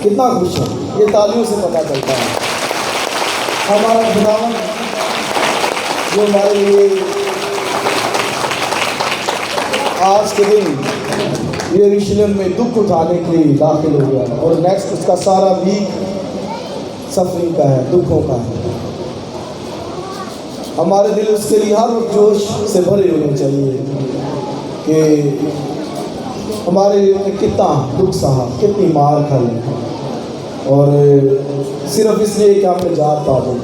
کتنا خوش ہے، یہ تالیوں سے پتہ چلتا ہے۔ ہمارا خداوند جو ہمارے لیے آج کے دن یروشلم میں دکھ اٹھانے کے لیے داخل ہو گیا، اور نیکسٹ اس کا سارا ویک سفرنگ کا ہے، دکھوں کا ہے۔ ہمارے دل اس کے لیے ہر وقت جوش سے بھرے ہونے چاہیے کہ ہمارے لیے کتنا دکھ سہا، کتنی مار کھائی، اور صرف اس لیے کہ ہم نجات پا دیں۔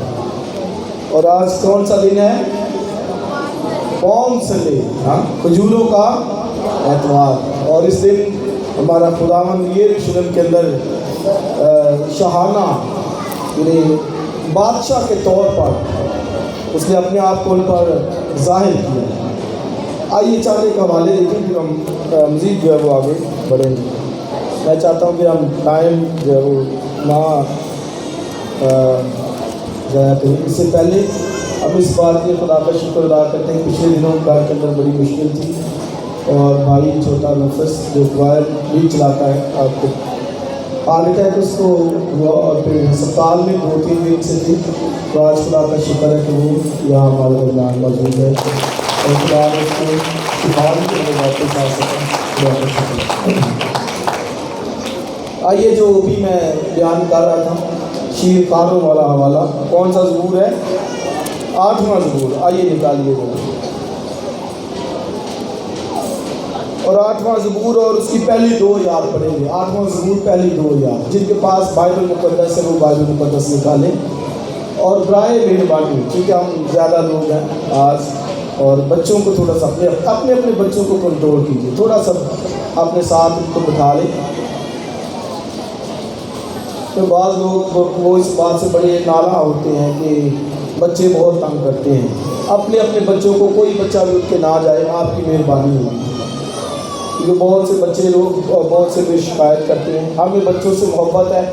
اور آج کون سا دن ہے؟ پالم سنڈے، کھجوروں کا اتوار، اور اس دن ہمارا خداوند یروشلم کے اندر شاہانہ یعنی بادشاہ کے طور پر اس نے اپنے آپ کو ان پر ظاہر کیا۔ آئیے چاہتے ایک حوالے دیکھیں، پھر ہم مزید جو ہے وہ آگے بڑھیں گے۔ میں چاہتا ہوں کہ ہم ٹائم جو ہے وہ نہ ضائع کریں۔ اس سے پہلے اب اس بات کے خدا کا شکر ادا کرتے ہیں، پچھلے دنوں گھر کے اندر بڑی مشکل تھی، اور بھائی چھوٹا نفس جو کوائر بھی چلاتا ہے آپ کو آگے تک اس کو ہوا، اور پھر ہسپتال میں 2-3 دن سے تھی، تو آج خدا کا شکر ہے کہ وہ یہاں ہمارے درمیان موجود ہے، اور خدا نے اس کو شفا بھی کے لیے واپس آ سکا۔ خدا کا شکر۔ آئیے جو بھی میں بیان کر رہا تھا، شیر کاروں والا حوالہ، کون سا زبور ہے؟ 8واں زبور، آئیے نکالیے گا، اور 8واں زبور اور اس کی پہلی 2 یاد پڑھیں گے۔ 8واں زبور پہلی 2 یاد، جن کے پاس بائبل مقدس ہے وہ بائبل مقدس نکالیں، اور برائے مہربانی، کیونکہ ہم زیادہ لوگ ہیں آج، اور بچوں کو تھوڑا سا اپنے بچوں کو کنٹرول کیجیے، تھوڑا سا اپنے ساتھ ان کو بٹھا لیں۔ تو بعض لوگ وہ اس بات سے بڑے نالاں ہوتے ہیں کہ بچے بہت تنگ کرتے ہیں، اپنے بچوں کو کوئی بچہ بھی اٹھ کے نہ جائے، آپ کی مہربانی ہوگی، کیونکہ بہت سے بچے لوگ اور بہت سے بھی شکایت کرتے ہیں۔ ہمیں بچوں سے محبت ہے،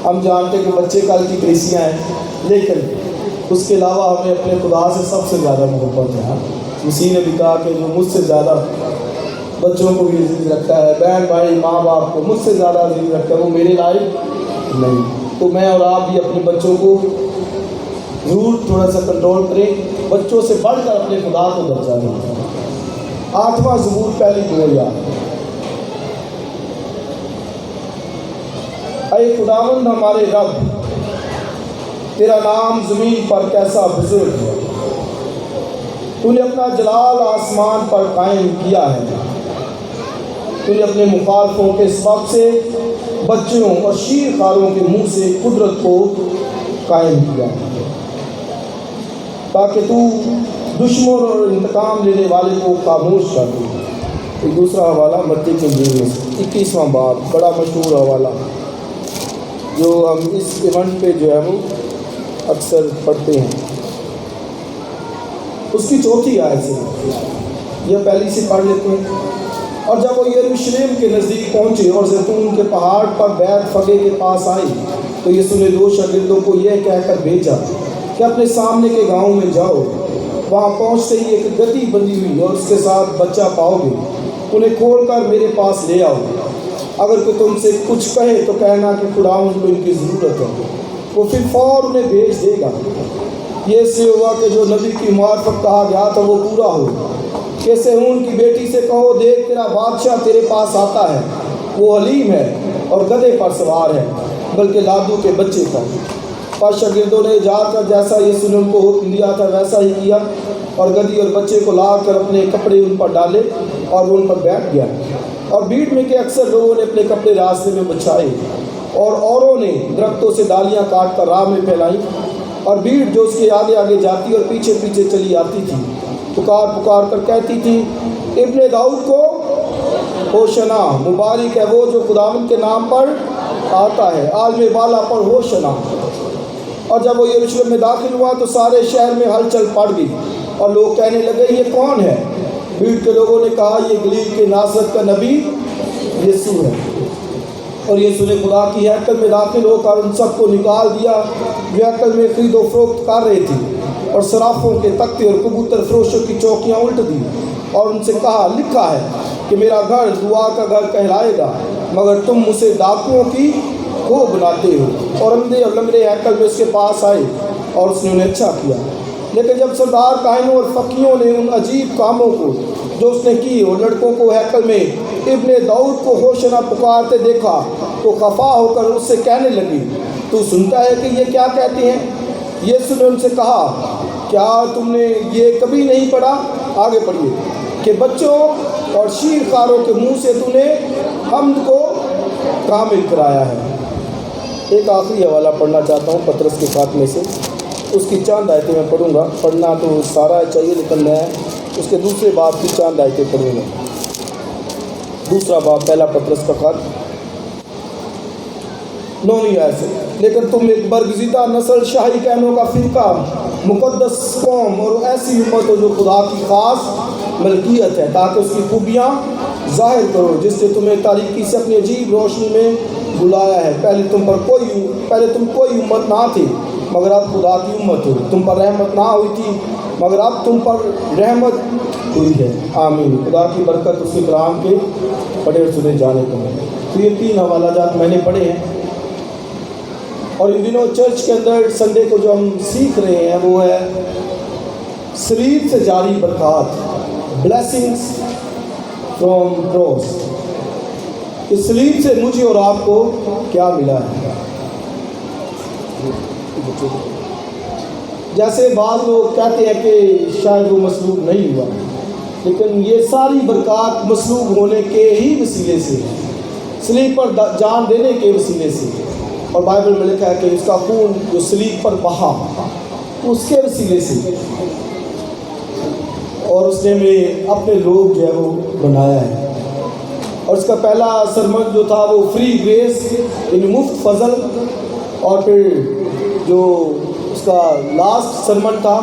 ہم جانتے ہیں کہ بچے کل کی کلیسیاں ہیں، لیکن اس کے علاوہ ہمیں اپنے خدا سے سب سے زیادہ محبت ہے۔ مسیح نے بھی کہا کہ جو مجھ سے زیادہ بچوں کو بھی عزیز رکھتا ہے، بہن بھائی ماں باپ کو مجھ سے زیادہ عزیز رکھتا ہے، وہ میرے لائق نہیں۔ تو میں اور آپ بھی اپنے بچوں کو ضرور تھوڑا سا کنٹرول کریں، بچوں سے بڑھ کر اپنے خدا کو درجہ دیں۔ 8واں زبور پہلی 2 یاد۔ اے خداوند ہمارے رب، تیرا نام زمین پر کیسا بزرگ ہے، تو نے اپنا جلال آسمان پر قائم کیا ہے، تو نے اپنے مخالفوں کے سبب سے بچوں اور شیر خاروں کے منہ سے قدرت کو قائم کیا، تاکہ تو دشمن اور انتقام لینے والے کو خاموش کر دے۔ ایک دوسرا حوالہ متی کے انجیل میں 21واں باب، بڑا مشہور حوالہ جو ہم اس ایونٹ پہ جو ہے وہ اکثر پڑھتے ہیں۔ اس کی 4تھی آیت سے یہ پہلی سے پڑھ لیتے ہیں۔ اور جب وہ یروشلم کے نزدیک پہنچے اور زیتون کے پہاڑ پر بیت فگے کے پاس آئے، تو یسوع نے 2 شاگردوں کو یہ کہہ کر بھیجا کہ اپنے سامنے کے گاؤں میں جاؤ، وہاں پہنچتے ہی ایک گدھی بندھی ہوئی اور اس کے ساتھ بچہ پاؤ گے، انہیں کھول کر میرے پاس لے آؤ۔ اگر کوئی تم سے کچھ کہے تو کہنا کہ خداوند کو ان کی ضرورت ہے، وہ پھر فوراً انہیں بھیج دے گا۔ یہ اس سے ہوا کہ جو نبی کی معرفت کہا گیا تھا وہ پورا ہو کہ سہون کی بیٹی سے کہو، دیکھ تیرا بادشاہ تیرے پاس آتا ہے، وہ حلیم ہے اور گدھے پر سوار ہے، بلکہ لادو کے بچے پر۔ پس شاگردوں نے جا کر جیسا یسوع نے ان کو حکم دیا تھا ویسا ہی کیا، اور گدھی اور بچے کو لا کر اپنے کپڑے ان پر ڈالے، اور وہ ان پر بیٹھ گیا۔ اور بھیڑ میں کے اکثر لوگوں نے اپنے کپڑے راستے میں بچھائے، اور اوروں نے درختوں سے ڈالیاں کاٹ کر راہ میں پھیلائی، اور بھیڑ جو اس کے آگے آگے جاتی اور پیچھے پیچھے چلی آتی تھی پکار پکار کر کہتی تھی، ابن داؤد کو ہوشنا، مبارک ہے وہ جو خداوند کے نام پر آتا ہے، عالم بالا پر ہوشنا۔ اور جب وہ یروشلم میں داخل ہوا تو سارے شہر میں ہلچل پڑ گئی، اور لوگ کہنے لگے یہ کون ہے؟ بھیڑ کے لوگوں نے کہا یہ گلیل کے ناصرت کا نبی یسوع ہے۔ اور یسوع نے خدا کی ہیکل میں داخل ہو کر ان سب کو نکال دیا جو ہیکل میں خرید و فروخت کر رہے تھے، اور صرافوں کے تختے اور کبوتر فروشوں کی چوکیاں الٹ دی، اور ان سے کہا لکھا ہے کہ میرا گھر دعا کا گھر کہلائے گا، مگر تم اسے ڈاکوؤں کی کو بناتے ہو؟ اور اندھے اور لنگڑے ہیکل میں اس کے پاس آئے اور اس نے انہیں اچھا کیا۔ لیکن جب سردار کاہنوں اور فقیوں نے ان عجیب کاموں کو جو اس نے کی اور لڑکوں کو ہیکل میں ابن داؤد کو ہوشنا پکارتے دیکھا تو خفا ہو کر اس سے کہنے لگی، تو سنتا ہے کہ یہ کیا کہتے ہیں؟ یسوع نے ان سے کہا، کیا تم نے یہ کبھی نہیں پڑھا؟ آگے پڑھیے کہ بچوں اور شیر خاروں کے منہ سے تو نے حمد کو کامل کرایا ہے۔ ایک آخری حوالہ پڑھنا چاہتا ہوں پطرس کے خاتمے سے، اس کی چند آیتیں میں پڑھوں گا، پڑھنا تو سارا چاہیے لیکن میں اس کے دوسرے باب کی چند آیتیں پڑھوں گا۔ دوسرا باب پہلا پطرس کا خط 9ویں آیت سے، لیکن تم ایک برگزیدہ نسل، شاہی کہنوں کا فرقہ، مقدس قوم اور ایسی امت ہو جو خدا کی خاص ملکیت ہے، تاکہ اس کی خوبیاں ظاہر کرو جس سے تمہیں تاریکی سے اپنی عجیب روشنی میں بلایا ہے۔ پہلے تم کوئی امت نہ تھی مگر اب خدا کی امت ہو، تم پر رحمت نہ ہوئی تھی مگر اب تم پر رحمت ہوئی ہے۔ آمین۔ خدا کی برکت اس کلام کے پڑھے اور سنے جانے کو ملے۔ تو یہ 3 حوالہ جات میں نے پڑھے ہیں، اور ان دنوں چرچ کے اندر سنڈے کو جو ہم سیکھ رہے ہیں وہ ہے صلیب سے جاری برکات، بلیسنگز فرام کراس۔ اس صلیب سے مجھے اور آپ کو کیا ملا ہے؟ جیسے بعض لوگ کہتے ہیں کہ شاید وہ مصلوب نہیں ہوا، لیکن یہ ساری برکات مصلوب ہونے کے ہی وسیلے سے، صلیب پر جان دینے کے وسیلے سے، اور بائبل میں لکھا ہے کہ اس کا خون جو صلیب پر بہا اس کے وسیلے سے، اور اس نے ہمیں اپنے لوگ جو ہے وہ بنایا ہے۔ اور اس کا پہلا سرمن جو تھا وہ فری گریس، یعنی مفت فضل، اور پھر جو اس کا لاسٹ سرمن تھا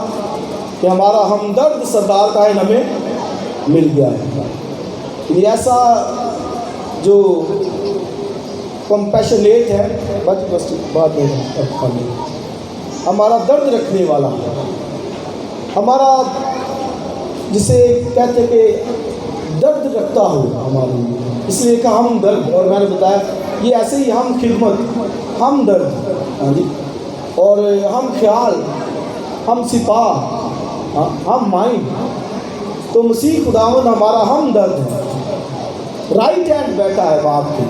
کہ ہمارا ہمدرد سردار کائن ہمیں مل گیا ہے۔ یہ ایسا جو کمپیشنیٹ ہے، بات ہمارا درد رکھنے والا، ہمارا جسے کہتے کہ درد رکھتا ہو ہمارے لیے، اس لیے کہ ہم درد، اور میں نے بتایا یہ ایسے ہی ہم خدمت، ہم درد، اور ہم خیال، ہم سپاہ، ہم مائنڈ، تو مسیح خداوند ہمارا ہم درد ہے، رائٹ ہینڈ بیٹھا ہے باپ کے،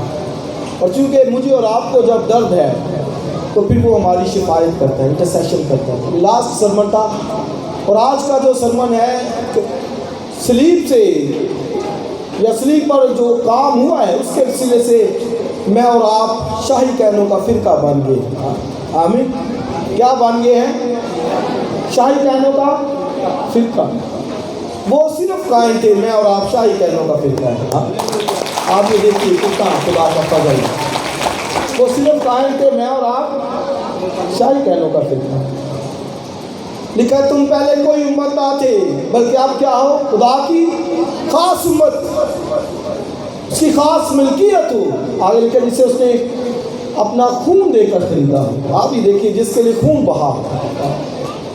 اور چونکہ مجھے اور آپ کو جب درد ہے تو پھر وہ ہماری شفاعت کرتا ہے، انٹرسیشن کرتا ہے۔ لاسٹ سرمن تھا، اور آج کا جو سرمن ہے صلیب سے یا صلیب پر جو کام ہوا ہے اس کے وسیلے سے میں اور آپ شاہی کہنوں کا فرقہ بن گئے۔ آمین۔ کیا بن گئے ہیں؟ شاہی کہنوں کا فرقہ۔ وہ صرف قائم تھے، میں اور آپ شاہی کہنوں کا فرقہ ہے۔ آپ یہ دیکھیے کتنا خدا کا فضل ہے، وہ صرف قائم تھے، میں اور آپ شاہی کہنوں کا فرقہ ہے۔ لکھا تم پہلے کوئی امت نہ تھے بلکہ اب کیا ہو؟ خدا کی خاص امت، اس کی خاص ملکیت ہو۔ آگے لکھا جسے اس نے اپنا خون دے کر خریدا۔ آپ ہی دیکھیے جس کے لیے خون بہا،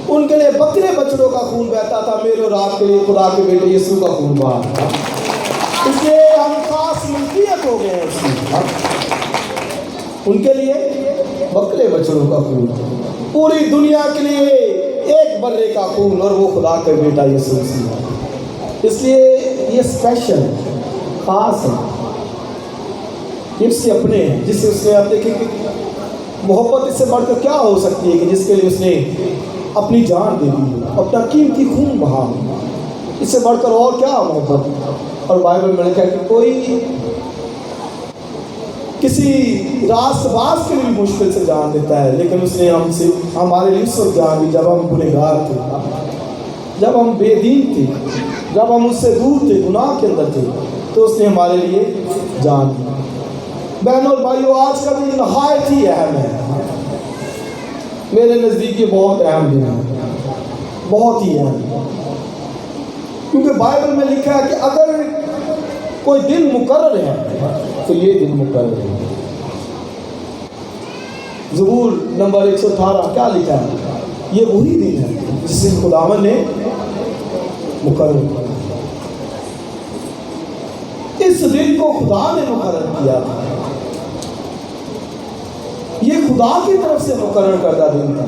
ان کے لیے بکرے بچڑوں کا خون بہتا تھا، میرے اور آپ کے لیے خدا کے بیٹے یسوع کا خون بہا، اس لیے ہم خاص ملکیت ہو گئے ہیں اس کی۔ ان کے لیے بکرے بچڑوں کا خون، پوری دنیا کے لیے ایک برے کا خون، اور وہ خدا کا بیٹا یسوع مسیح۔ اس لیے یہ اسپیشل خاص ہے، یہ اس کے اپنے ہیں، جس سے اس نے، آپ دیکھیں کہ محبت اس سے بڑھ کر کیا ہو سکتی ہے کہ جس کے لیے اس نے اپنی جان دے دی، اپنا قیمتی خون بہا، اس سے بڑھ کر اور کیا محبت۔ اور بائبل میں لکھا ہے کہ کوئی کسی راست باز کے لیے بھی مشکل سے جان دیتا ہے، لیکن اس نے ہم سے ہمارے لیے اس وقت جان دی جب ہم گنہگار تھے، جب ہم بے دین تھے، جب ہم اس سے دور تھے، گناہ کے اندر تھے، تو اس نے ہمارے لیے جان دی۔ بہنوں اور بھائیوں، آج کا دن نہایت ہی اہم ہے، میرے نزدیک یہ بہت اہم دن ہے، بہت ہی اہم، کیونکہ بائبل میں لکھا ہے کہ اگر کوئی دن مقرر ہے تو یہ دن مقرر ہے۔ زبور نمبر 118 کیا لکھا ہے؟ یہ وہی دن ہے جس دن خداوند نے مقرر کیا، اس دن کو خدا نے مقرر کیا تھا۔ یہ خدا کی طرف سے مقرر کردہ دن تھا.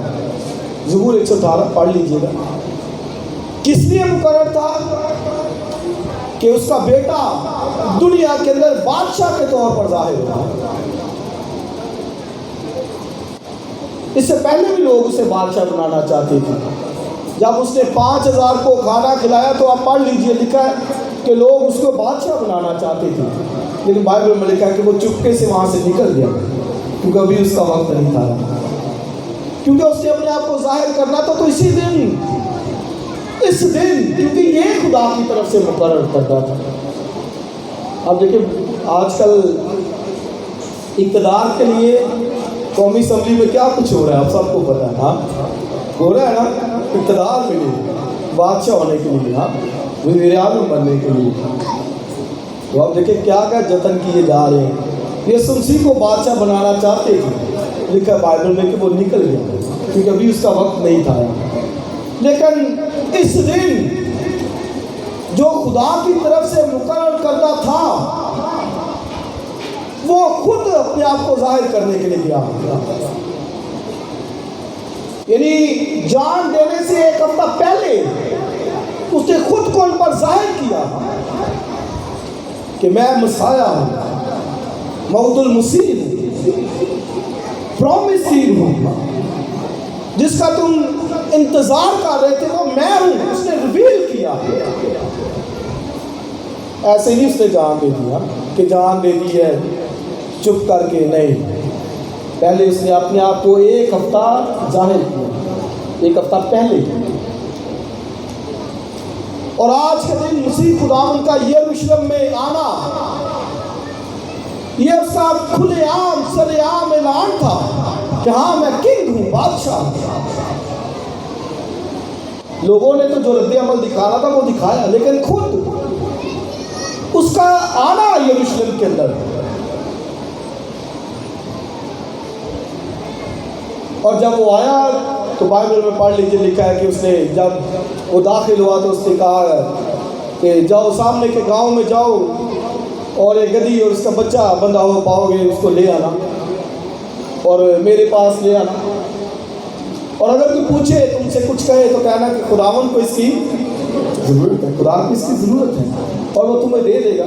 زبور 118 پڑھ لیجئے گا. کس لیے مقرر تھا؟ کہ اس کا بیٹا دنیا کے اندر بادشاہ کے طور پر ظاہر ہوا. اس سے پہلے بھی لوگ اسے بادشاہ بنانا چاہتے تھے. جب اس نے 5000 کو کھانا کھلایا تو آپ پڑھ لیجئے, لکھا ہے کہ لوگ اس کو بادشاہ بنانا چاہتے تھے, لیکن بائبل میں لکھا ہے کہ وہ چپکے سے وہاں سے نکل گیا, کیونکہ ابھی اس کا وقت نہیں تھا. کیونکہ اس نے اپنے آپ کو ظاہر کرنا تھا. تو اس دن کیونکہ یہ خدا کی طرف سے مقرر کرتا تھا. اب دیکھیں آج کل اقتدار کے لیے قومی اسمبلی میں کیا کچھ ہو رہا ہے, آپ سب کو پتا ہے. ہاں ہو رہا ہے نا, اقتدار کے لیے, بادشاہ ہونے کے لیے, ہاں وزیر اعظم بننے کے لیے. تو آپ دیکھیں کیا کیا جتن کیے جا رہے ہیں. یسوع مسیح کو بادشاہ بنانا چاہتے تھے, لکھا ہے بائبل میں کہ وہ نکل گیا کیونکہ ابھی اس کا وقت نہیں تھا. لیکن اس دن جو خدا کی طرف سے مقرر کردہ تھا وہ خود اپنے آپ کو ظاہر کرنے کے لیے گیا. یعنی جان دینے سے ایک ہفتہ پہلے اس نے خود کو ان پر ظاہر کیا کہ میں مسیح ہوں, موعود المسیح ہوں, پرومس سیڈ ہوں, جس کا تم انتظار کر رہے تھے وہ میں ہوں. اس نے ریویل کیا. ایسے نہیں اس نے جان دے دیا کہ جان دے دی ہے چپ کر کے, نہیں. پہلے اس نے اپنے آپ کو ایک ہفتہ ظاہر کیا, ایک ہفتہ پہلے. اور آج کے دن مسیح خداوند کا یروشلم میں آنا یہ اس کا کھلے عام سر عام اعلان تھا کہ ہاں میں کنگ ہوں, بادشاہ ہوں. لوگوں نے تو جو رد عمل دکھانا تھا وہ دکھایا, لیکن خود اس کا آنا یروشلم کے اندر. اور جب وہ آیا تو بائبل میں پڑھ لیجیے, لکھا ہے کہ اس نے جب وہ داخل ہوا تو اس نے کہا کہ جاؤ سامنے کے گاؤں میں جاؤ اور ایک گدھی اور اس کا بچہ بندھا ہوا پاؤ گے, اس کو لے آنا اور میرے پاس لے آنا. اور اگر کوئی پوچھے تم سے کچھ کہے تو کہنا کہ خداوند کو اس کی ضرورت ہے, خدا کو اس کی ضرورت ہے اور وہ تمہیں دے دے گا.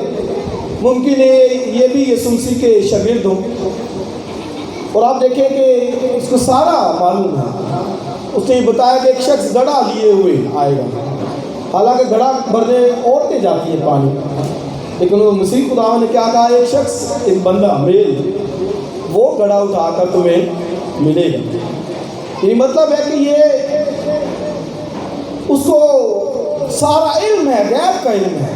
ممکن ہے یہ بھی یسوع مسیح کے شاگرد ہوں. اور آپ دیکھیں کہ اس کو سارا معلوم ہے. اس نے یہ بتایا کہ ایک شخص گھڑا لیے ہوئے آئے گا. حالانکہ گھڑا بھرنے عورتیں جاتی ہیں پانی, لیکن وہ مسیح خدا نے کیا کہا, ایک شخص, ایک بندہ میل, وہ گھڑا اٹھا کر تمہیں ملے گا. یہ مطلب ہے کہ یہ اس کو سارا علم ہے, غیب کا علم ہے.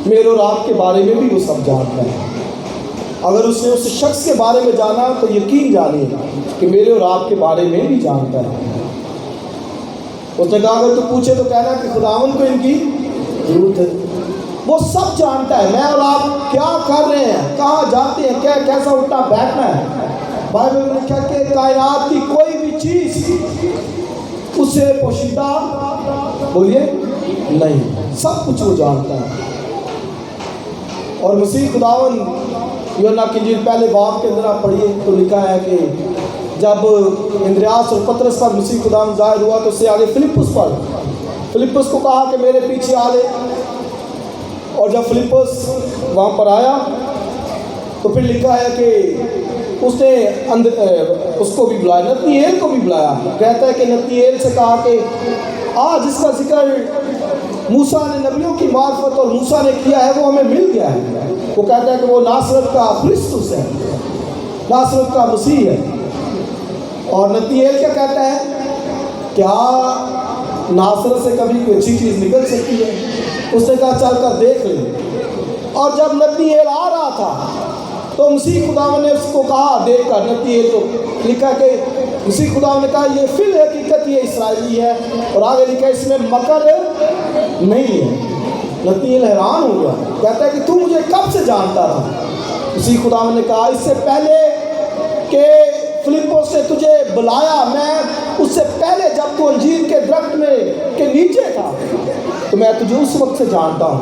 میرے اور آپ کے بارے میں بھی وہ سب جانتا ہے. اگر اس نے اس شخص کے بارے میں جانا تو یقین جانیے کہ میرے اور آپ کے بارے میں بھی جانتا ہے. اس نے کہا اگر تو پوچھے تو کہنا کہ خداوند کو ان کی ضرورت ہے. وہ سب جانتا ہے, میں اور آپ کیا کر رہے ہیں, کہاں جاتے ہیں, کیسا اٹھنا بیٹھنا ہے. بائبل میں لکھا کہ کائنات کی کوئی بھی چیز اس سے پوشیدہ بولیے نہیں, سب کچھ وہ جانتا ہے. اور مسیح خداوند یوحنا کی انجیل پہلے باب کے اندر آپ پڑھیے تو لکھا ہے کہ جب اندریاس اور پطرس پر مسیح خداوند ظاہر ہوا تو اس سے آگے فلپس کو کہا کہ میرے پیچھے آ لے. اور جب فلپس وہاں پر آیا تو پھر لکھا ہے کہ اس نے اس کو بھی بلایا, نتنییل کو بھی بلایا. کہتا ہے کہ نتنییل سے کہا کہ آج جس کا ذکر موسیٰ نے نبیوں کی معرفت اور موسیٰ نے کیا ہے وہ ہمیں مل گیا ہے. وہ کہتا ہے کہ وہ ناصرت کا کرسٹس ہے, ناصرت کا مسیح ہے. اور نتنییل کیا کہتا ہے, کیا ناصرت سے کبھی کوئی اچھی چیز نکل سکتی ہے؟ اس نے کہا چل کر دیکھ لیں. اور جب نتنییل آ رہا تھا تو مسیح خدا نے اس کو کہا, دیکھ کر نتنییل کو, لکھا کہ مسیح خدا نے کہا یہ فی الحقیقت یہ اسرائیلی ہے. اور آگے لکھا اس میں مکر نہیں ہے. نتنییل حیران ہو گیا, کہتا ہے کہ تو مجھے کب سے جانتا تھا؟ مسیح خدا نے کہا اس سے پہلے کہ فلپس نے تجھے بلایا, میں اس سے پہلے جب تو انجیر کے درخت میں کے نیچے تھا تو میں تجھے اس وقت سے جانتا ہوں.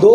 2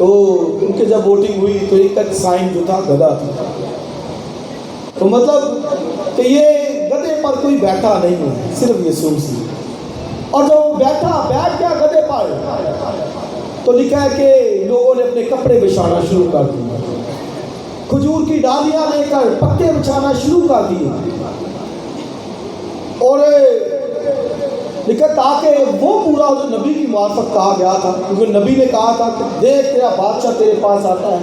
تو ان کے جب ووٹنگ ہوئی تو ایک تک سائن جو تھا گدھا تھا. تو مطلب کہ یہ گدھے پر کوئی بیٹھا نہیں ہے، صرف یسوع مسیح. اور جب بیٹھ گیا گدھے پر تو لکھا ہے کہ لوگوں نے اپنے کپڑے بچھانا شروع کر دیے، کھجور کی ڈالیاں لے کر پتے بچھانا شروع کر دیے. اور لکھا تاکہ وہ پورا جو نبی کی موافق کہا گیا تھا، کیونکہ نبی نے کہا تھا کہ دیکھ تیرا بادشاہ تیرے پاس آتا ہے.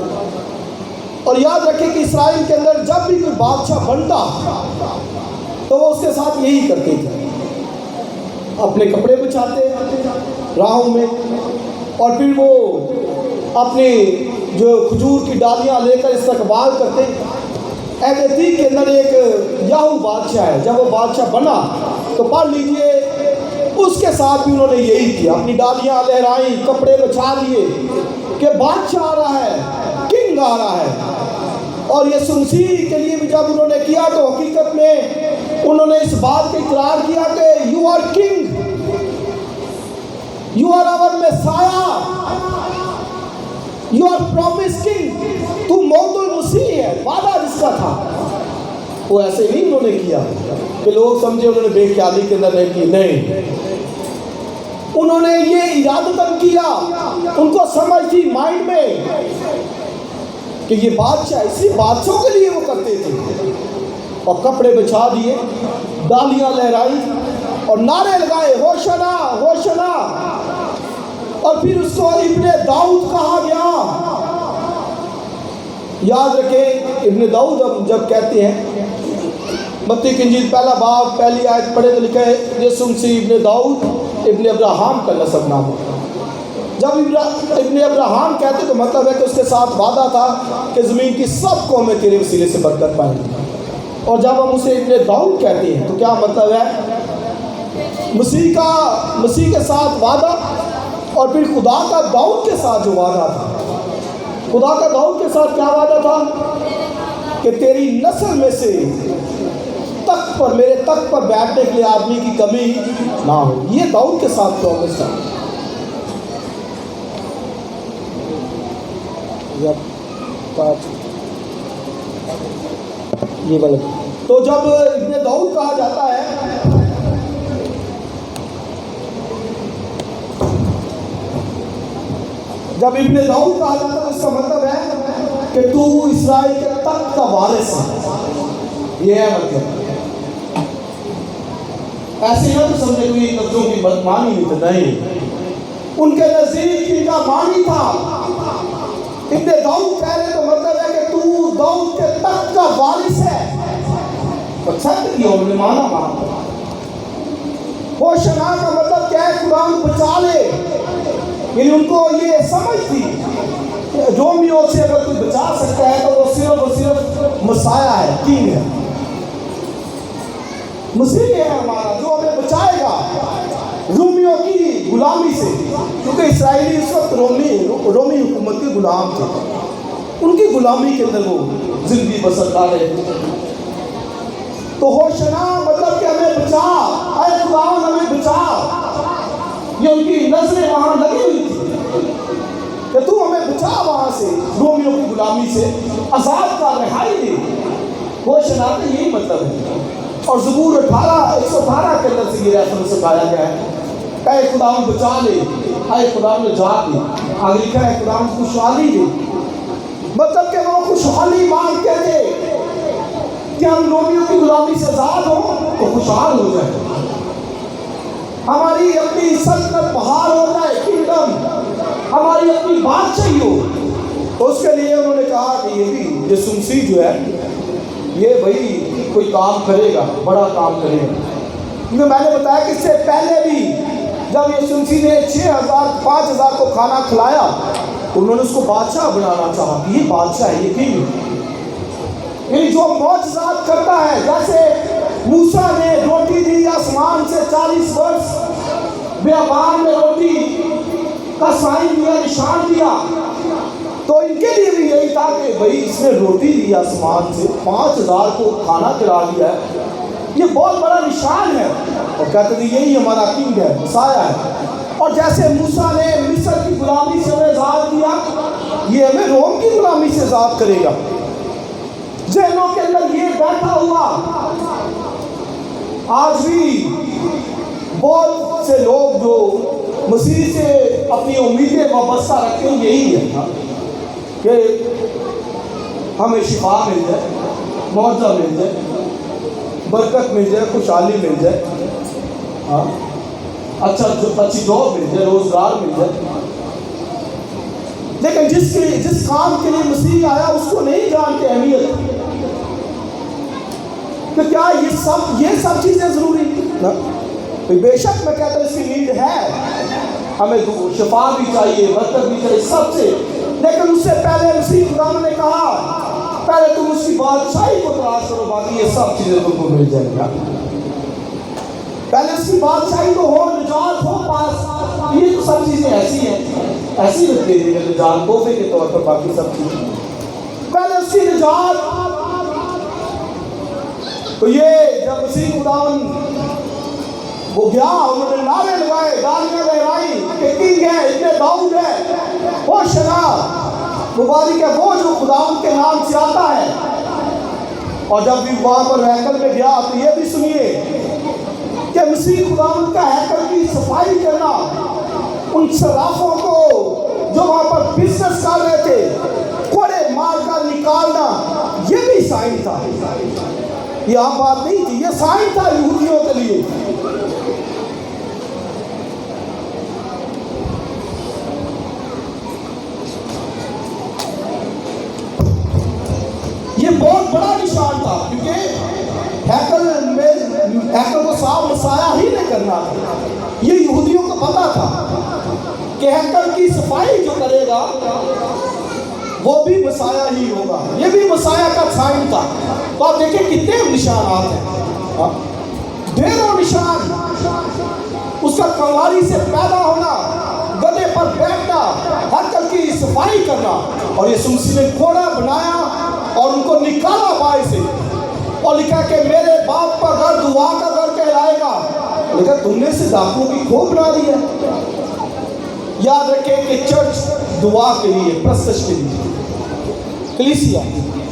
اور یاد رکھیں کہ اسرائیل کے اندر جب بھی کوئی بادشاہ بنتا تو وہ اس کے ساتھ یہی کرتے تھے، اپنے کپڑے بچھاتے راہوں میں، اور پھر وہ اپنے جو کھجور کی ڈالیاں لے کر استقبال کرتے. عہد عتیق کے اندر ایک یاہو بادشاہ ہے، جب وہ بادشاہ بنا تو پڑھ لیجئے اس کے ساتھ بھی انہوں نے یہی کیا، اپنی ڈالیاں لہرائیں، کپڑے بچھا لیے کہ بادشاہ آ رہا ہے، کنگ آ رہا ہے. اور یسوع مسیح کے لیے بھی جب انہوں نے کیا تو حقیقت میں انہوں نے اس بات کا اقرار کیا کہ you are king, you are our messiah, you are promised king. تو موعود المسیح ہے، وعدہ جس کا تھا. وہ ایسے نہیں انہوں نے کیا کہ لوگ سمجھے انہوں نے بے خیالی کے اندر نہیں کی، نہیں، انہوں نے یہ ارادتاً کیا. ان کو سمجھ تھی مائنڈ میں کہ یہ بادشاہ، اسی بادشاہوں کے لیے وہ کرتے تھے. اور کپڑے بچھا دیے، ڈالیاں لہرائی اور نعرے لگائے، ہوشنا ہوشنا. اور پھر اس کو ابن داؤد کہا گیا. یاد رکھیں ابن داؤد جب کہتے ہیں، متی کی انجیل پہلا باب پہلی آیت پڑھے تو لکھا ہے یسوع مسیح ابن داؤد ابن ابراہیم کا نسب نام ہوتا ہے. جب ابن ابراہیم کہتے تو مطلب ہے کہ اس کے ساتھ وعدہ تھا کہ زمین کی سب قومیں تیرے وسیلے سے برکت پائیں گی. اور جب ہم اسے ابن داؤد کہتے ہیں تو کیا مطلب ہے؟ مسیح کے ساتھ وعدہ، اور پھر خدا کا داؤد کے ساتھ جو وعدہ تھا. خدا کا داؤد کے ساتھ کیا وعدہ تھا؟ کہ تیری نسل میں سے تخت پر، میرے تخت پر بیٹھنے کے لیے آدمی کی کمی نہ ہو. یہ داؤد کے ساتھ پرومس تھا. یہ غلط. تو جب ابن داؤد کہا جاتا ہے، جب ابن داؤد کہا جاتا ہے اس کا مطلب ہے کہ تو اسرائیل کے تخت کا وارث ہے. یہ ہے مطلب. ایسے نہ تو سمجھے کوئی لفظوں کی بدمانی نہیں تھا، نہیں، ان کے نزدیک ان کا معنی تھا. ابن داؤد کہہ رہے تو مطلب ہے کہ تو داؤد کے تخت کا وارث ہے. اچھا کیا انہوں نے مانا. ہوشنا کا مطلب کیا ہے؟ خدا بچا لے. یعنی ان کو یہ سمجھ تھی کہ رومیو سے اگر کوئی بچا سکتا ہے تو وہ صرف مسیح ہے، کنگ ہے، مسیح ہے ہمارا جو ہمیں بچائے گا رومیوں کی غلامی سے. کیونکہ اسرائیلی اس وقت رومی حکومت کے غلام تھے، ان کی غلامی کے اندر وہ زندگی بسر کر رہے تھے. تو ہوشنا مطلب کہ ہمیں بچا، اے خدا ہمیں بچا. یہ ان کی نظریں وہاں لگی ہوئی تھی کہ تو ہمیں بچا وہاں سے، رومیوں کی غلامی سے آزاد کا رہائی دے. ہوشنا کا یہی مطلب ہے. اور زبور 118 کے اندر سے یہ ریفرنس سکھایا گیا ہے، اے خدا بچا لے، اے خدا نجات دے. آگے لکھا ہے خدا خوشحالی دے. مطلب کہ وہ خوشحالی مانگتے تھے کہ ہم رومیوں کی غلامی سے آزاد ہوں تو خوشحال ہو جائے، ہماری اپنی سلطنت بحال ہو جائے، کنگڈم ہماری اپنی بادشاہی ہو. تو اس کے لیے انہوں نے کہا کہ یہ بھی یسوع مسیح جو ہے یہ بھائی کوئی کام کرے گا، بڑا کام کرے گا. کیونکہ میں نے بتایا کہ اس سے پہلے بھی جب یسوع مسیح نے 5,000 کو کھانا کھلایا تو انہوں نے اس کو بادشاہ بنانا چاہا کہ یہ بادشاہ ہے، یہ کنگ. یعنی جو معجزات کرتا ہے، جیسے موسیٰ نے روٹی دی آسمان سے 40 برس، بیابان میں روٹی کا سائن دیا، نشان دیا، تو ان کے لیے بھی یہی تھا کہ بھئی اس نے روٹی دی آسمان سے، 5,000 کو کھانا کھلا دیا ہے، یہ بہت بڑا نشان ہے. اور کہتے تھے یہی ہمارا کنگ ہے، مسیح ہے. اور جیسے موسیٰ نے مصر کی غلامی سے ہمیں آزاد کیا، یہ ہمیں روم کی غلامی سے آزاد کرے گا. ذہنوں کے اندر یہ بیٹھا ہوا آج بھی بہت سے لوگ جو مسیح سے اپنی امیدیں وابستہ رکھتے ہیں یہی ہے کہ ہمیں شفا مل جائے، معجزہ مل جائے، برکت مل جائے، خوشحالی مل جائے، اچھی جاب مل جائے، روزگار مل جائے. لیکن جس کام کے لیے مسیح آیا اس کو نہیں جانتے اہمیت کہ کیا یہ سب چیزیں ضروری. بے شک میں کہتا ہوں اس کی نیڈ ہے، ہمیں شفا بھی چاہیے، برکت بھی چاہیے، سب سے. لیکن اس سے پہلے مسیح خدا نے کہا پہلے تم اس کی بادشاہی کو تلاش کرو، باقی یہ سب چیزیں تم کو مل جائیں گا. پہلے اس کی بادشاہی تو ہو، نجات ہو پاس، یہ تو سب چیزیں ایسی ہیں، ایسی دے دے گا نجات تحفے کے طور پر، باقی سب چیزیں پہلے اس کی نجات. تو یہ جب مسیح خداوند وہ گیا، انہوں نے نعرے لگائے، گالیاں لہرائی کہ کنگ ہے، ابن داؤد ہے، وہ شنا مبارک ہے وہ جو خداوند کے نام سے آتا ہے. اور جب بھی وہاں پر ہیکل میں گیا تو یہ بھی سنیے کہ مسیح خداوند کا ہیکل کی صفائی کرنا، ان صرافوں کو جو وہاں پر بزنس کر رہے تھے کوڑے مار کر نکالنا، یہ بھی سائن تھا. یہ عام بات نہیں تھی، یہ سائن تھا یہودیوں کے لیے. یہ بہت بڑا نشان تھا کیونکہ ہیکل کو صاف مسایا ہی نہیں کرنا تھا. یہ یہودیوں کو پتا تھا کہ ہیکل کی صفائی جو کرے گا وہ بھی مسایا ہی ہوگا، یہ بھی مسایا کا سائن تھا. تو آپ دیکھیں کتنے نشانات ہیں، ڈھیروں نشان. اس کا کنواری سے پیدا ہونا، گدھے پر بیٹھنا، ہیکل کی صفائی کرنا، اور یہ مسیح نے گھوڑا بنایا اور ان کو نکالا باہر سے اور لکھا کہ میرے باپ کا گھر دعا کا گھر کہلائے گا. لیکن تم نے اسے ڈاکوؤں کی کھو بنا دی ہے. یاد رکھیں کہ چرچ دعا کے لیے، پرستش کے لیے، کلیسیا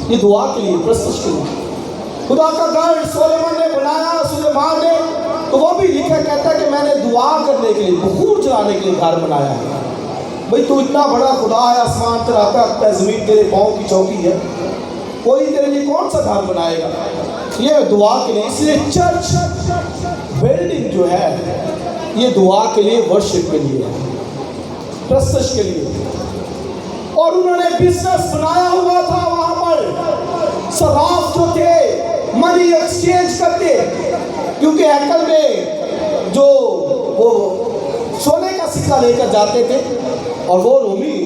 یہ دعا کے لیے، پرستش کے لیے. خدا کا گھر سلیمان نے بنایا، سلیمان نے، تو وہ بھی لکھا کہتا ہے کہ میں نے دعا کرنے کے لیے، بخور چلانے کے لیے گھر بنایا ہے. بھئی تو اتنا بڑا خدا ہے، آسمان چلاتا ہے، زمین تیرے پاؤں کی چوکی ہے، کوئی تیرے لیے کون سا گھر بنائے گا؟ یہ دعا کے لیے. اس لیے چرچ بلڈنگ جو ہے یہ دعا کے لیے، ورشپ کے لیے، پرستش کے لیے. اور انہوں نے بزنس بنایا ہوا تھا وہاں پر. صراف جو تھے منی ایکسچینج کرتے، کیونکہ ہیکل میں جو وہ سونے کا سکہ لے کر جاتے تھے اور وہ رومی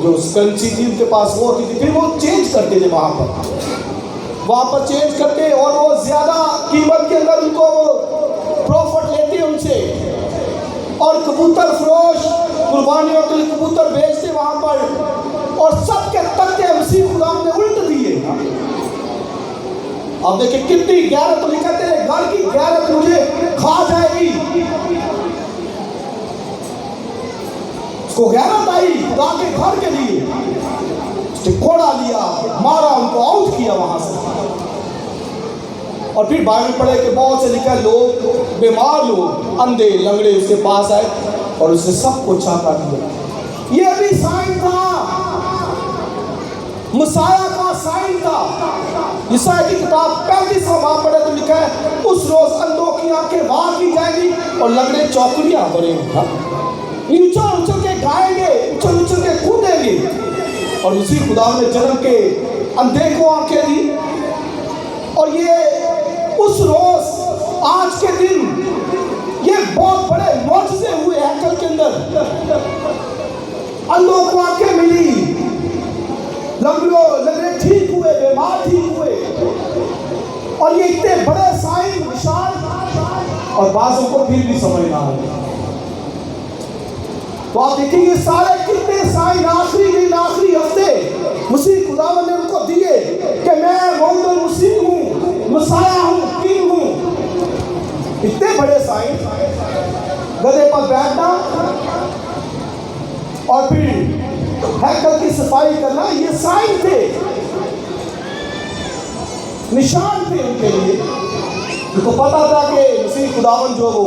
جو کرنسی تھی ان کے پاس وہ ہوتی تھی، پھر وہ چینج کرتے تھے وہاں پر چینج کرتے، اور وہ زیادہ قیمت کے اندر ان کو پروفٹ لیتے ان سے. اور کبوتر فروش قربانیوں کے لیے کبوتر بیچتے وہاں پر، اور سب کے تکے مسیح خدا نے الٹ دیے. اب دیکھیں کتنی غیرت. تو لکھا تیرے گھر کی غیرت مجھے کھا جائے گی. اس کو غیرت آئی خدا کے گھر کے لیے، اس نے کوڑا لیا، مارا، ان کو آؤٹ کیا وہاں سے. اور پھر بائبل پڑھے کہ بہت سے لکھا لوگ، بیمار لوگ، اندھے لنگڑے اس کے پاس آئے اور اس نے سب کو چھا کر دیا. یہ بھی سائن تھا، مسیح کا سائن تھا. یسایا کی کتاب 35واں باب پڑھے تو لکھا ہے اس روز اندھوں کی آنکھیں باہر کی جائیں گی اور لنگڑے چوکڑیاں بنے گا. اچھل اچھل کے گائیں گے، اچھل اچھل کے کودیں گے. اور اسی خدا نے جنم کے اندھے کو آنکھیں دی. اور یہ اس روز، آج کے دن، یہ بہت بڑے معجزے ہوئے ہیکل کے اندر. اندھوں کو آنکھیں ملی، لنگڑے ٹھیک ہوئے، بیمار ٹھیک ہوئے. اور یہ اتنے بڑے سائن نشان، اور بعضوں کو پھر بھی سمجھ نہ آئے. تو آپ دیکھیں یہ سارے کتنے سائن آخری دن، آخری ہفتے مسیح خداوند نے ان کو دیے کہ میں موعود المسیح ہوں، مسیح ہوں، کنگ ہوں. اتنے بڑے سائن، گدھے پر بیٹھنا اور پھر ہیکل کی صفائی کرنا یہ سائن تھے، نشان تھے ان کے لیے. ان کو پتا تھا کہ مسیح خداوند جو وہ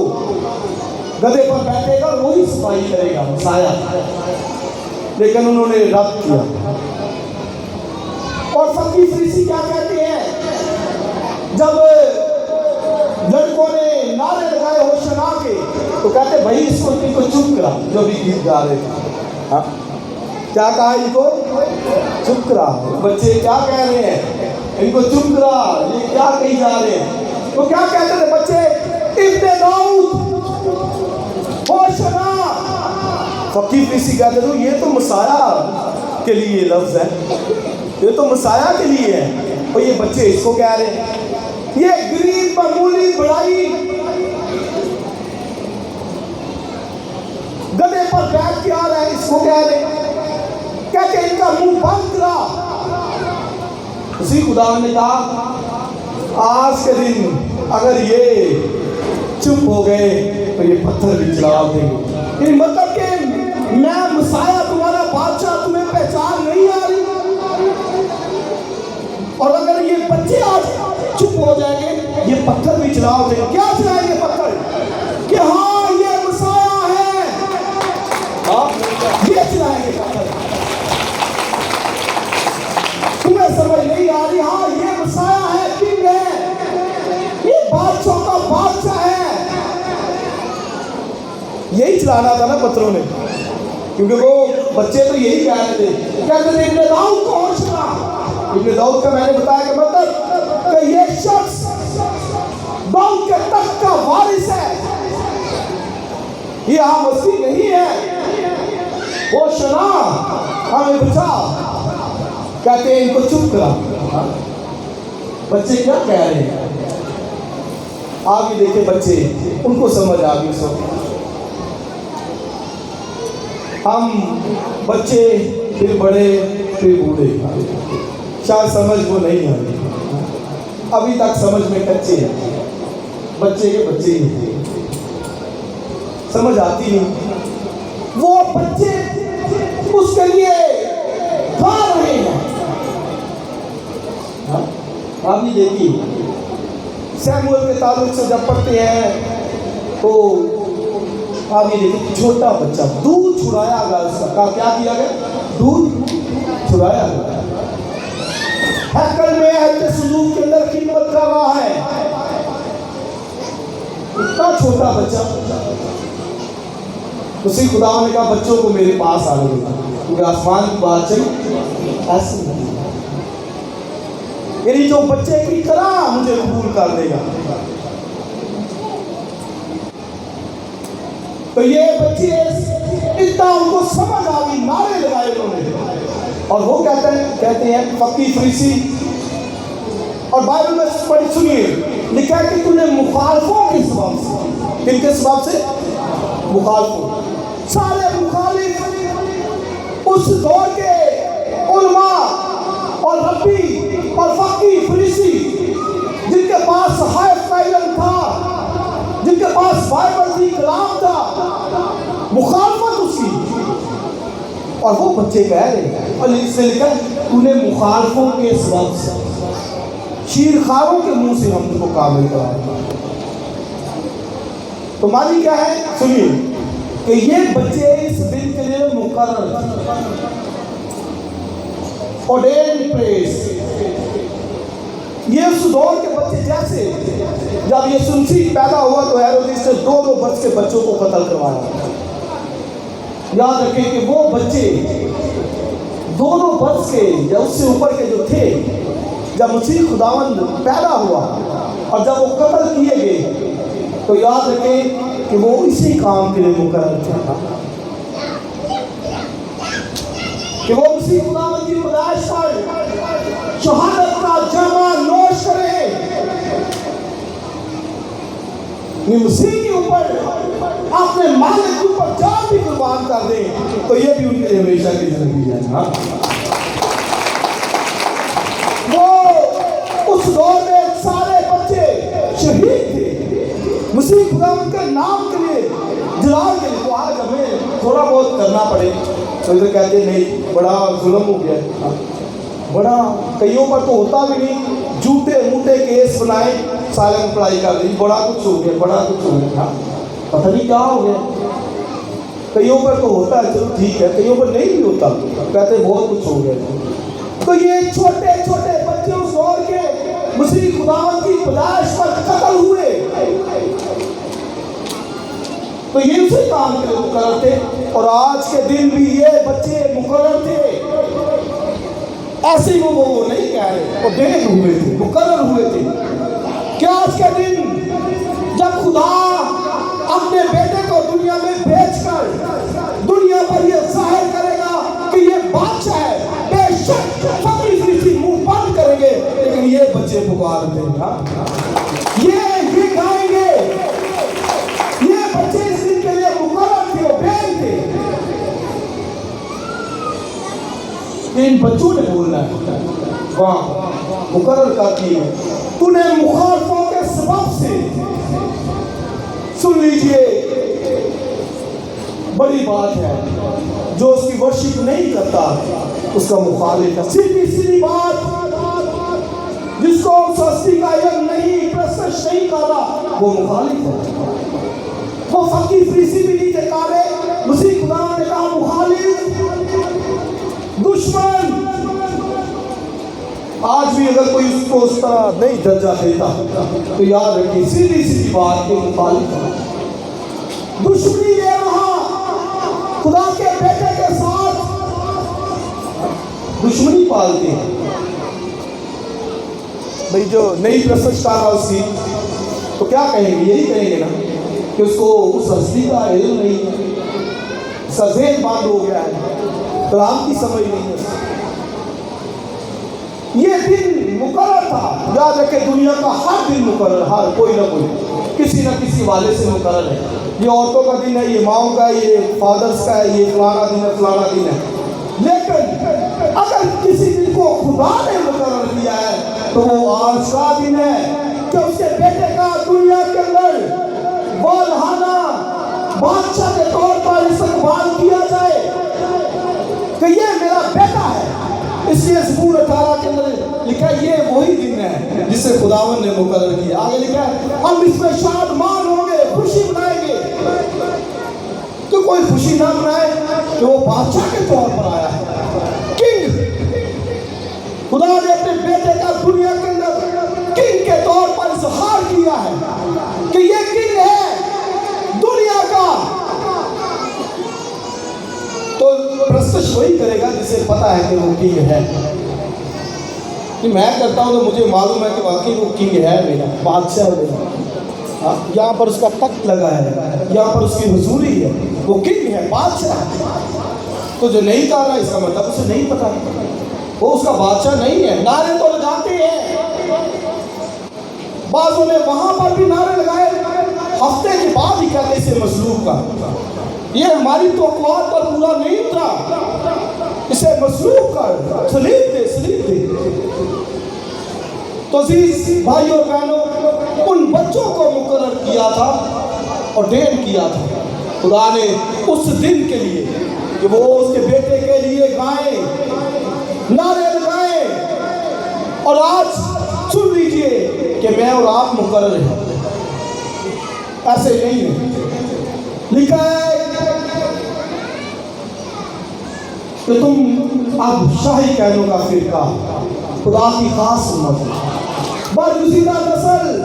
گدھے پر بیٹھے گا وہی صفائی کرے گا، مسایہ. لیکن انہوں نے رد کیا. اور فقی فریسی کیا کہتے ہیں جب لڑکوں نے نعرے لگائے ہوشنا کے، تو کہتے بھائی اس کو چپ کرا. جو بھی گیت گا رہے تھے کیا کہا ان کو؟ چپ کرا. بچے کیا کہہ رہے ہیں؟ ان کو چپ کرا، یہ کیا کہی جا رہے ہیں؟ تو کیا کہتے تھے بچے؟ ابن داؤد ہوشنا. فقی فریسی کہتے تھے یہ تو مسیح کے لیے لفظ ہے، یہ تو مسیح کے لیے ہے. اور یہ بچے اس کو کہہ رہے ہیں. یہ غریب معمولی بڑائی گدھے پر بیٹھ کے آ رہا ہے، اس کو کہہ رہے ہیں. کہتے ان کا منہ بند کرا. اسی خدا نے کہا آج کے دن اگر یہ چپ ہو گئے تو یہ پتھر بھی چلا دیں گے. یعنی مطلب کہ میں مسیح تمہارا بادشاہ تمہیں پہچان نہیں آ رہی. اور اگر یہ بچے آج چپ ہو جائیں گے یہ پتھر بھی چلاؤ دیں گے. کیا چلائیں گے پتھر؟ کہ ہاں یہ مسیح ہے. یہ چلائیں گے پتھر. تمہیں سمجھ نہیں آ رہی؟ ہاں یہ مسیح ہے، کنگ ہے، یہ بادشاہ کا بادشاہ ہے. یہی چلانا تھا نا پتھروں نے، کیونکہ وہ بچے تو یہی کہہ رہے تھے. کہتے تھے ابن داؤد کو ہوشنا. ابن داؤد کا میں نے بتایا کہ مطلب کہ یہ شخص داؤد کے تخت کا وارث ہے، یہ ہم مسیح نہیں ہے. ہوشنا ہمیں بچا. کہتے ہیں ان کو چپ کرا. بچے کیا کہہ رہے ہیں؟ آگے دیکھیں بچے، ان کو سمجھ آ گئی. سب ہم بچے پھر بڑے پھر بوڑھے، شاید سمجھ وہ نہیں آئی. ابھی تک سمجھ میں کچے ہیں. بچے کے بچے ہی ہیں، سمجھ آتی نہیں. وہ بچے اس کے لیے گا رہے ہیں. آپ یہ دیکھیے سیموئیل کے تعلق سے جب پڑھتے ہیں تو آپ یہ دیکھیں چھوٹا بچہ دودھ چھڑایا گیا. اس کا کیا کیا گیا؟ دودھ چھڑایا گیا. ہیکل میں اہل سلوک کے اندر خدمت کر رہا ہے. اتنا چھوٹا بچہ. اسی خدا نے کہا بچوں کو میرے پاس آنے دے، کیونکہ آسمان کی بات چاہیے ایسی نہیں. یعنی جو بچے کی طرح مجھے قبول کر دے گا. تو یہ بچے اتنا ان کو سمجھ آ گئی، نعرے لگائے انہوں نے. اور وہ کہتے ہیں فقی فریسی، اور بائبل میں پڑھی سنیے لکھا ہے کہ تم نے مخالفوں کے سبب سے. کن کے سبب سے؟ مخالفوں. سارے مخالف اس دور کے علماء اور ربی اور فقی فریسی جن کے پاس صحائف کا علم تھا، جن کے پاس بائبل کی کلام تھا، مخالفت اس کی. اور وہ بچے کہہ رہے ہیں، اور اس سے لکھا تو نے مخالفوں کے سبب سے، شیر خاروں کے منہ سے ہم کو کامل کرا. تو معنی کیا ہے؟ سنیے کہ یہ بچے اس دن کے لیے مقرر ordained place. یہ اس دور کے بچے جیسے جب یہ سنسی پیدا ہوا تو ہیرودیس نے 2 برس کے بچوں کو قتل کروایا. یاد رکھیں کہ وہ بچے 2 برس کے یا اس سے اوپر کے جو تھے، جب مسیح خداوند پیدا ہوا اور جب وہ قتل کیے گئے تو یاد رکھیں کہ وہ اسی کام کے لیے مقرر تھا کہ وہ مسیح خداوند کی پیدائش پر شہادت کا جامع نوش کرے. مسیح کے اوپر اپنے مالک کے اوپر جان بھی قربان کر دیں تو یہ بھی ان کے لیے ہمیشہ کی زندگی ہے. وہ اس دور میں سارے بچے شہید تھے مسیح خداوند کے نام کے لیے، جلال کے لیے. تو آج ہمیں تھوڑا بہت کرنا پڑے تو ادھر کہتے نہیں بڑا ظلم ہو گیا، بڑا کئیوں پر تو ہوتا بھی نہیں، جھوٹے موٹے کیس بنائے، سالے میں پڑھائی کر دی، بڑا کچھ ہو گیا، بڑا کچھ ہو گیا، پتہ نہیں کیا ہو گیا۔ کئیوں پر تو ہوتا ہے، چلو ٹھیک ہے، کئیوں پر نہیں بھی ہوتا، کہتے بہت کچھ ہو گیا۔ تو یہ چھوٹے چھوٹے بچے اس دور کے مسیح خداوند کی پیدائش پر قتل ہوئے، تو یہ اسی کام کے لیے مقرر تھے، اور آج کے دن بھی یہ بچے مقرر تھے۔ ایسے ہی وہ نہیں کہہ رہے، وہ ڈیل ہوئے تھے، مقرر ہوئے تھے کہ آج کے دن جب خدا اپنے بیٹے کو دنیا میں بھیج کر دنیا پر یہ ظاہر کرے گا کہ یہ بادشاہ ہے، بے شک فقیر فرشتے منہ بند کریں گے، لیکن یہ بچے پکارتے ہیں، یہ گائیں گے۔ یہ بچے اس دن کے لیے مقرر تھے، وہ بیل تھے۔ ان بچوں نے بولنا ہے، وہاں مقرر کرتی ہے، تو نے مخالفوں کے سبب سے، سن لیجئے بڑی بات ہے، جو اس کی ورشپ نہیں کرتا اس کا مخالف ہے۔ سیدھی بات، جس کو سستی کا علم نہیں، پرستش نہیں کرتا، وہ مخالف ہے۔ وہ فقیر فریسی بھی نہیں دکھارے، مسیح خدا نے کہا مخالف، دشمن۔ آج بھی اگر کوئی اس کو اس طرح نہیں درجہ دیتا تو یاد رکھیے سیدھی بات کے مخالف ہے، دشمنی لے رہا خدا کے بیٹے کے ساتھ، دشمنی پالتے ہیں۔ بھئی جو نئی پرستش کر رہا اس کی تو کیا کہیں گے؟ یہی کہیں گے نا کہ اس کو اس ہستی کا علم نہیں ہے، اس کا ذہن بند ہو گیا ہے، کلام کی سمجھ نہیں ہے۔ یہ دن مقرر تھا، یاد رکھے دنیا کا ہر دن مقرر، ہر کوئی نہ کوئی کسی نہ کسی والے سے مقرر ہے۔ یہ عورتوں کا دن ہے، یہ ماؤں کا ہے، یہ فادرز کا ہے، یہ فلانا دن ہے، فلانا دن ہے۔ لیکن اگر کسی دن کو خدا نے مقرر کیا ہے تو وہ آج کا دن ہے کہ اس کے بیٹے کا دنیا کے اندر والہانہ بادشاہ کے طور پر استقبال کیا جائے کہ یہ میرا بیٹا ہے۔ اس لیے زبور 18 کے اندر لکھا ہے یہ وہی دن ہے جسے خداوند نے مقرر کیا۔ آگے لکھا ہے ہم اس میں شادمان ہوں گے، خوشی منائیں گے۔ تو کوئی خوشی نہ منائے کہ وہ بادشاہ کے طور پر آیا ہے، کنگ۔ خدا نے اپنے بیٹے کا دنیا کے اندر کنگ کے طور پر اظہار کیا ہے کہ یہ کنگ ہے دنیا کا۔ تو پرستش وہی کرے گا جسے پتا ہے کہ وہ کنگ ہے۔ میں کرتا ہوں تو مجھے معلوم ہے کہ واقعی وہ کنگ ہے، میرا بادشاہ ہے میرا، یہاں پر اس کا تخت لگا ہے، یہاں پر اس کی حضوری ہے، وہ کنگ ہے، بادشاہ ہے۔ تو جو نہیں کر رہا اس کا مطلب اسے نہیں پتا، وہ اس کا بادشاہ نہیں ہے۔ نعرے تو لگاتے ہیں، بعضوں نے وہاں پر بھی نعرے لگائے، ہفتے کے بعد ہی کہتے اسے مصلوب کا، یہ ہماری توقعات پر پورا نہیں اترا، اسے مصلوب کر، صلیب دے، صلیب دے۔ تو عزیز بھائی اور بہنوں، ان بچوں کو مقرر کیا تھا اور ڈیل کیا تھا خدا نے اس دن کے لیے کہ وہ اس کے بیٹے کے لیے گائیں، نعرے لگائیں۔ اور آج سن لیجئے کہ میں اور آپ مقرر ہیں، ایسے نہیں ہے۔ لکھا ہے کہ تم اب شاہی کہنوں کا فرقہ، خدا کی خاص امت، برگزیدہ نسل،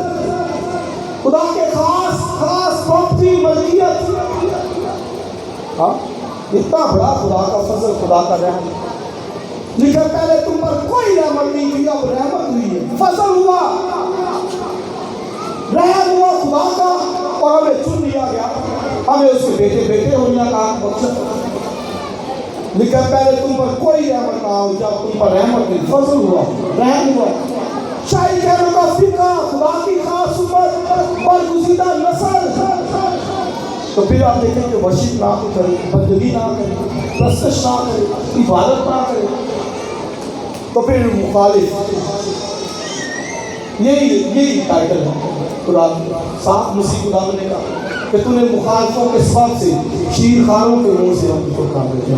خدا کے خاص پراپرٹی، ملکیت۔ اتنا بڑا خدا کا فضل، خدا کا رحم۔ لکھا پہلے تم پر کوئی رحمت نہیں تھی، اب رحمت ہوئی ہے، فضل ہوا، رحم ہوا خدا کا، اور ہمیں چن لیا گیا، ہمیں اس کے بیٹے ہونے کا بخشا۔ لکھا پہلے تم پر کوئی رحمت نہ ہو، جب تم پر رحمت نہیں، فضل ہوا، رحم ہوا۔ شاہی کہنوں کا فرقہ، خدا کی خاص امت، برگزیدہ نسل۔ تو پھر آپ دیکھیں کہ ورشپ نہ کرے، بندگی نہ کرے، پرستش نہ کرے، عبادت نہ کرے، تو پھر مخالف۔ یہی ٹائٹل ہے قرآن صاف مسیح خدا نے کہا کہ تو نے مخالفوں کے سبب سے شیر خاروں کے منہ سے ہم کو کام کیا۔